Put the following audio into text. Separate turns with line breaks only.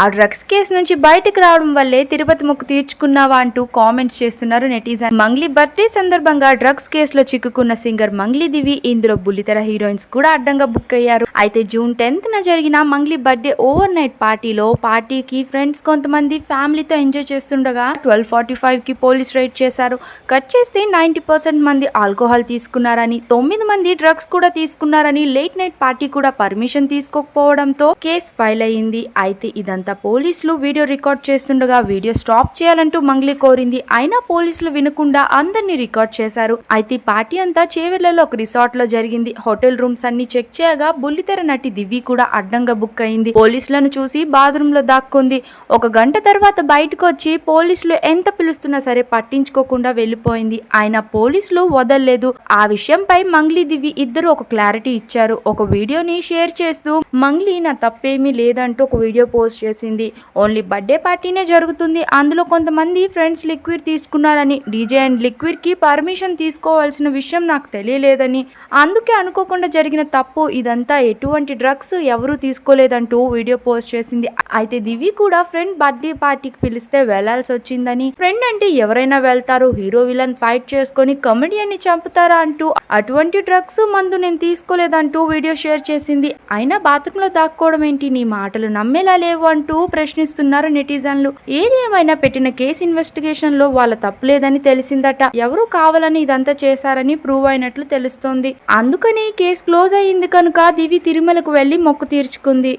ఆ drugs case నుంచి బయటకు రావడం వల్లే తిరుపతి మొక్కు తీర్చుకున్నావా అంటూ కామెంట్స్ చేస్తున్నారు నెటిజన్. మంగ్లీ బర్త్డే సందర్భంగా డ్రగ్స్ కేసులో చిక్కుకున్న సింగర్ మంగ్లీ దివి ఇందులో బుల్లితెర హీరోయిన్స్ కూడా అడ్డంగా బుక్ అయ్యారు. అయితే జూన్ 10th జరిగిన మంగ్లీ బర్త్డే ఓవర్ నైట్ పార్టీకి ఫ్రెండ్స్ కొంతమంది ఫ్యామిలీతో ఎంజాయ్ చేస్తుండగా 12:45కి పోలీస్ రైడ్ చేశారు. కట్ చేస్తే 90% మంది ఆల్కహాల్ తీసుకున్నారని, 9 మంది డ్రగ్స్ కూడా తీసుకున్నారని, లేట్ నైట్ పార్టీ కూడా పర్మిషన్ తీసుకోకపోవడంతో కేసు ఫైల్ అయ్యింది. అయితే ఇదంతా పోలీసులు వీడియో రికార్డ్ చేస్తుండగా వీడియో స్టాప్ చేయాలంటూ మంగ్లీ కోరింది. అయినా పోలీసులు వినకుండా అందరినీ రికార్డ్ చేశారు. అయితే పార్టీ అంతా చేవెళ్లలో ఒక రిసార్ట్ లో జరిగింది. హోటల్ రూమ్స్ అన్ని చెక్ చేయగా బుల్లితెర నటి దివ్య కూడా అడ్డంగా బుక్ అయింది. పోలీసులను చూసి బాత్రూమ్ లో దాక్కుంది. 1 గంట తర్వాత బయటకు వచ్చి పోలీసులు ఎంత పిలుస్తున్నా సరే పట్టించుకోకుండా వెళ్లిపోయింది. అయినా పోలీసులు వదల్లేదు. ఆ విషయంపై మంగ్లీ దివ్య ఇద్దరు ఒక క్లారిటీ ఇచ్చారు. ఒక వీడియోని షేర్ చేస్తూ మంగ్లీ నా తప్పేమీ లేదంటూ ఒక వీడియో పోస్ట్ చేసింది. ఓన్లీ బర్త్డే పార్టీనే జరుగుతుంది, అందులో కొంతమంది ఫ్రెండ్స్ లిక్విడ్ తీసుకున్నారని, డీజే అండ్ లిక్విడ్ కి పర్మిషన్ తీసుకోవాల్సిన విషయం నాకు తెలియలేదని, అందుకే అనుకోకుండా జరిగిన తప్పు, ఇదంతా ఎటువంటి డ్రగ్స్ ఎవరూ తీసుకోలేదంటూ వీడియో పోస్ట్ చేసింది. అయితే దివి కూడా ఫ్రెండ్ బర్త్డే పార్టీకి పిలిస్తే వెళ్లాల్సి వచ్చిందని, ఫ్రెండ్ అంటే ఎవరైనా వెళ్తారు, హీరో విలన్ ఫైట్ చేసుకొని కమెడియన్ ని చంపుతారా అంటూ అటువంటి డ్రగ్స్ మందు నేను తీసుకోలేదంటూ వీడియో షేర్ చేసింది. అయినా బాత్రూమ్ లో దాక్కోవడం ఏంటి, నీ మాటలు నమ్మేలా లేవు అంటూ ప్రశ్నిస్తున్నారు నెటిజన్లు. ఏదేమైనా పెట్టిన కేసు ఇన్వెస్టిగేషన్ లో వాళ్ళ తప్పులేదని తెలిసిందట. ఎవరు కావాలని ఇదంతా చేశారని ప్రూవ్ అయినట్లు తెలుస్తోంది. అందుకని కేసు క్లోజ్ అయ్యింది కనుక దివి తిరుమలకు వెళ్లి మొక్కు తీర్చుకుంది.